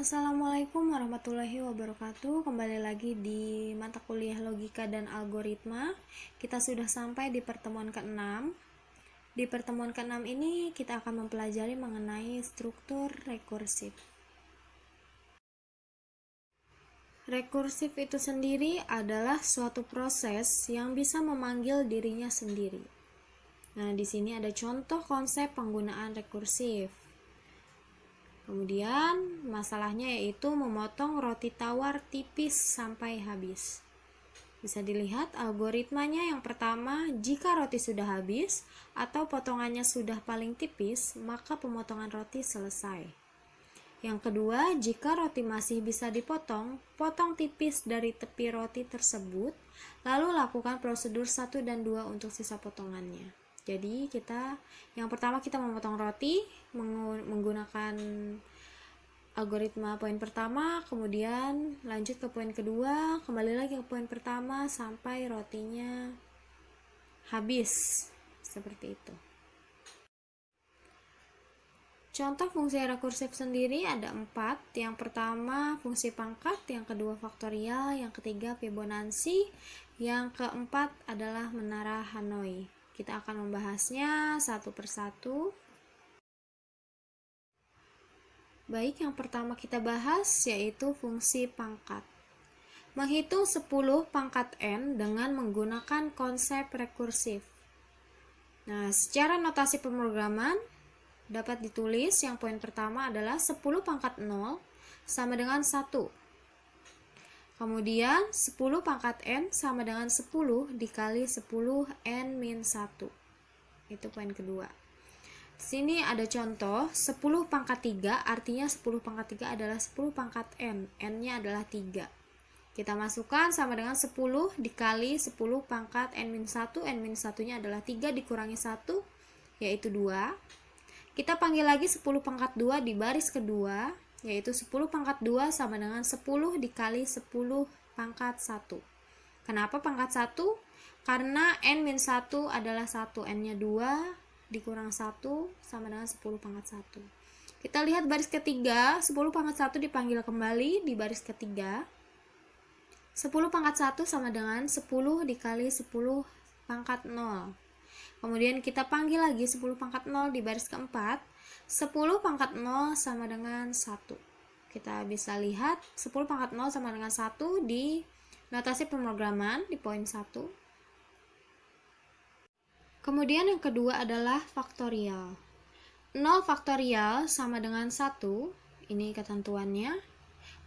Assalamualaikum warahmatullahi wabarakatuh. Kembali lagi di mata kuliah logika dan algoritma. Kita sudah sampai di pertemuan ke-6. Di pertemuan ke-6 ini kita akan mempelajari mengenai struktur rekursif. Rekursif itu sendiri adalah suatu proses yang bisa memanggil dirinya sendiri. Nah, di sini ada contoh konsep penggunaan rekursif. Kemudian masalahnya yaitu memotong roti tawar tipis sampai habis. Bisa dilihat algoritmanya. Yang pertama, jika roti sudah habis atau potongannya sudah paling tipis, maka pemotongan roti selesai. Yang kedua, jika roti masih bisa dipotong, potong tipis dari tepi roti tersebut, lalu lakukan prosedur 1 dan 2 untuk sisa potongannya. Jadi yang pertama kita memotong roti menggunakan algoritma poin pertama, kemudian lanjut ke poin kedua, kembali lagi ke poin pertama sampai rotinya habis. Seperti itu. Contoh fungsi rekursif sendiri ada 4. Yang pertama fungsi pangkat, yang kedua faktorial, yang ketiga Fibonacci, yang keempat adalah menara Hanoi. Kita akan membahasnya satu persatu. Baik, yang pertama kita bahas yaitu fungsi pangkat. Menghitung 10 pangkat n dengan menggunakan konsep rekursif. Nah, secara notasi pemrograman dapat ditulis yang poin pertama adalah 10 pangkat 0 sama dengan 1. Kemudian 10 pangkat n sama dengan 10 dikali 10 n min 1. Itu poin kedua. Di sini ada contoh 10 pangkat 3, artinya 10 pangkat 3 adalah 10 pangkat n. N-nya adalah 3. Kita masukkan sama dengan 10 dikali 10 pangkat n min 1. N min 1-nya adalah 3 dikurangi 1, yaitu 2. Kita panggil lagi 10 pangkat 2 di baris kedua, yaitu 10 pangkat 2 sama dengan 10 dikali 10 pangkat 1. Kenapa pangkat 1? Karena n min 1 adalah 1, n-nya 2 dikurang 1 sama dengan 10 pangkat 1. Kita lihat baris ketiga, 10 pangkat 1 dipanggil kembali di baris ketiga. 10 pangkat 1 sama dengan 10 dikali 10 pangkat 0. Kemudian kita panggil lagi 10 pangkat 0 di baris keempat. 10 pangkat 0 sama dengan 1. Kita bisa lihat 10 pangkat 0 sama dengan 1 di notasi pemrograman di poin 1. Kemudian yang kedua adalah faktorial. 0 faktorial sama dengan 1. Ini ketentuannya.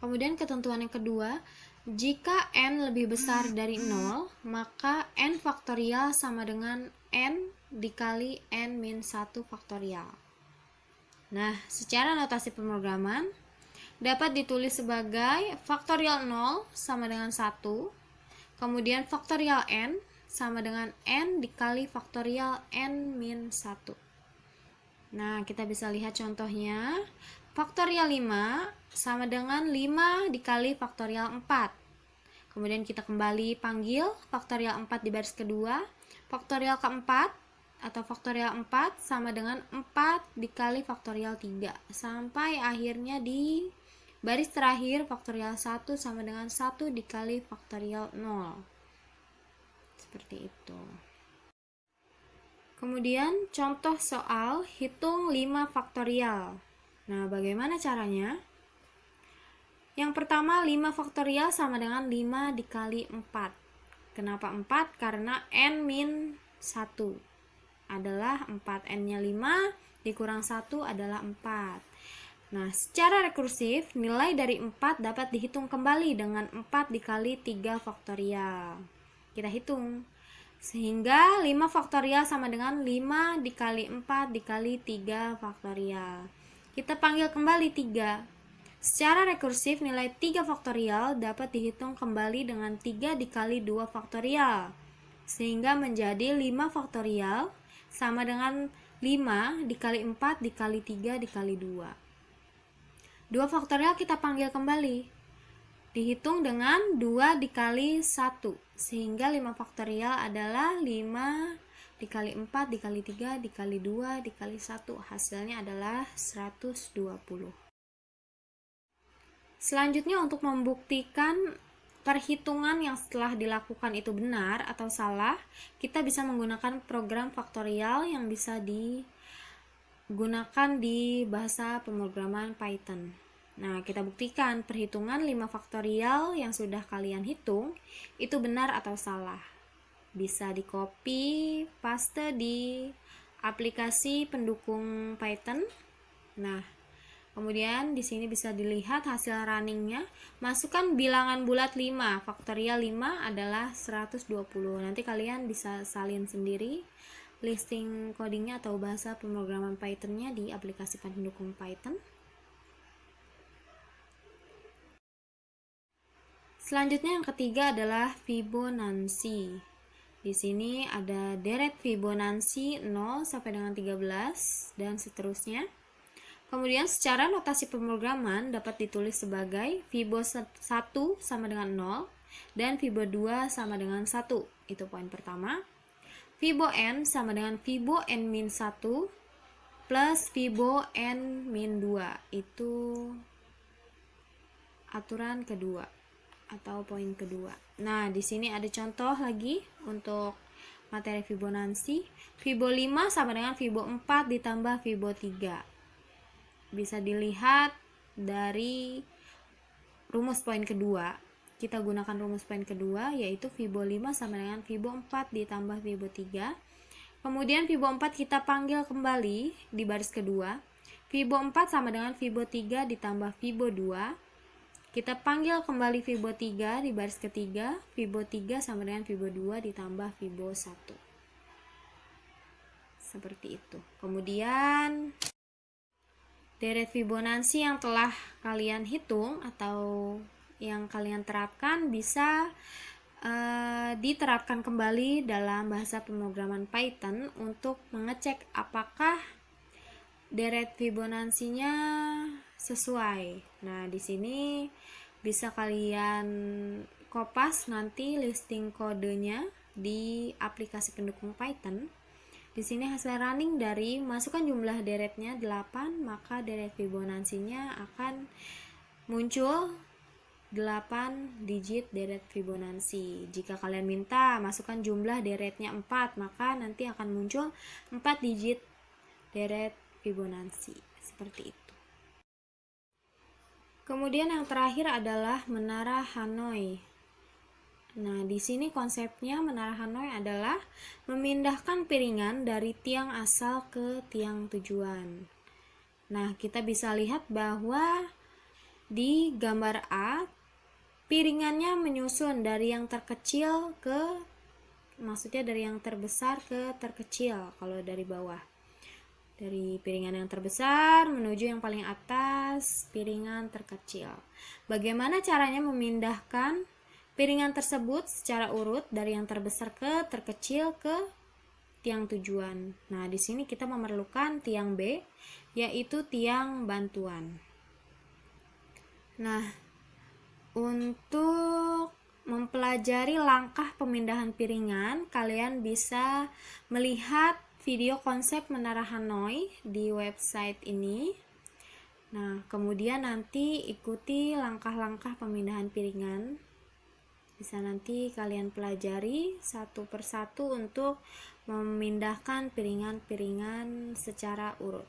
Kemudian ketentuan yang kedua, jika n lebih besar dari 0, maka n faktorial sama dengan n dikali n min 1 faktorial. Nah, secara notasi pemrograman dapat ditulis sebagai faktorial 0 sama dengan 1, kemudian faktorial n sama dengan n dikali faktorial n min 1. Nah, kita bisa lihat contohnya. Faktorial 5 sama dengan 5 dikali faktorial 4. Kemudian kita kembali panggil faktorial 4 di baris kedua. Faktorial keempat atau faktorial 4 sama dengan 4 dikali faktorial 3. Sampai akhirnya di baris terakhir faktorial 1 sama dengan 1 dikali faktorial 0. Seperti itu. Kemudian contoh soal hitung 5 faktorial. Nah, bagaimana caranya? Yang pertama 5 faktorial sama dengan 5 dikali 4. Kenapa 4? Karena n min 1 adalah 4. N-nya 5 dikurang 1 adalah 4. Nah, secara rekursif nilai dari 4 dapat dihitung kembali dengan 4 dikali 3 faktorial. Kita hitung. Sehingga 5 faktorial sama dengan 5 dikali 4 dikali 3 faktorial. Kita panggil kembali 3. Secara rekursif nilai 3 faktorial dapat dihitung kembali dengan 3 dikali 2 faktorial. Sehingga menjadi 5 faktorial sama dengan 5 dikali 4 dikali 3 dikali 2. 2 faktorial kita panggil kembali. Dihitung dengan 2 dikali 1. Sehingga 5 faktorial adalah 5 dikali 4 dikali 3 dikali 2 dikali 1. Hasilnya adalah 120. Selanjutnya, untuk membuktikan perhitungan yang setelah dilakukan itu benar atau salah, kita bisa menggunakan program faktorial yang bisa digunakan di bahasa pemrograman Python. Nah, kita buktikan perhitungan 5 faktorial yang sudah kalian hitung itu benar atau salah. Bisa di copy, paste di aplikasi pendukung Python. Nah, kemudian di sini bisa dilihat hasil runningnya. Masukkan bilangan bulat 5, faktorial 5 adalah 120. Nanti kalian bisa salin sendiri listing codingnya atau bahasa pemrograman Pythonnya di aplikasi pendukung Python. Selanjutnya yang ketiga adalah Fibonacci. Di sini ada deret Fibonacci 0 sampai dengan 13 dan seterusnya. Kemudian secara notasi pemrograman dapat ditulis sebagai Fibo 1 sama dengan 0 dan Fibo 2 sama dengan 1. Itu poin pertama. Fibo n sama dengan Fibo n min 1 plus Fibo n min 2. Itu aturan kedua atau poin kedua. Nah, di sini ada contoh lagi untuk materi Fibonacci. Fibo 5 sama dengan Fibo 4 ditambah Fibo 3. Bisa dilihat dari rumus poin kedua. Kita gunakan rumus poin kedua, yaitu Fibo 5 sama dengan Fibo 4 ditambah Fibo 3. Kemudian Fibo 4 kita panggil kembali di baris kedua. Fibo 4 sama dengan Fibo 3 ditambah Fibo 2. Kita panggil kembali Fibo 3 di baris ketiga. Fibo 3 sama dengan Fibo 2 ditambah Fibo 1. Seperti itu. Kemudian deret Fibonacci yang telah kalian hitung atau yang kalian terapkan bisa diterapkan kembali dalam bahasa pemrograman Python untuk mengecek apakah deret Fibonacci-nya sesuai. Nah, di sini bisa kalian kopas nanti listing kodenya di aplikasi pendukung Python. Di sini hasil running dari masukkan jumlah deretnya 8, maka deret Fibonacci-nya akan muncul 8 digit deret Fibonacci. Jika kalian minta masukkan jumlah deretnya 4, maka nanti akan muncul 4 digit deret Fibonacci. Seperti itu. Kemudian yang terakhir adalah menara Hanoi. Nah, di sini konsepnya menara Hanoi adalah memindahkan piringan dari tiang asal ke tiang tujuan. Nah, kita bisa lihat bahwa di gambar A, piringannya menyusun dari yang terkecil maksudnya dari yang terbesar ke terkecil kalau dari bawah. Dari piringan yang terbesar menuju yang paling atas, piringan terkecil. Bagaimana caranya memindahkan piringan tersebut secara urut dari yang terbesar ke terkecil ke tiang tujuan? Nah, di sini kita memerlukan tiang B, yaitu tiang bantuan. Nah, untuk mempelajari langkah pemindahan piringan, kalian bisa melihat video konsep menara Hanoi di website ini. Nah, kemudian nanti ikuti langkah-langkah pemindahan piringan. Bisa nanti kalian pelajari satu persatu untuk memindahkan piringan-piringan secara urut.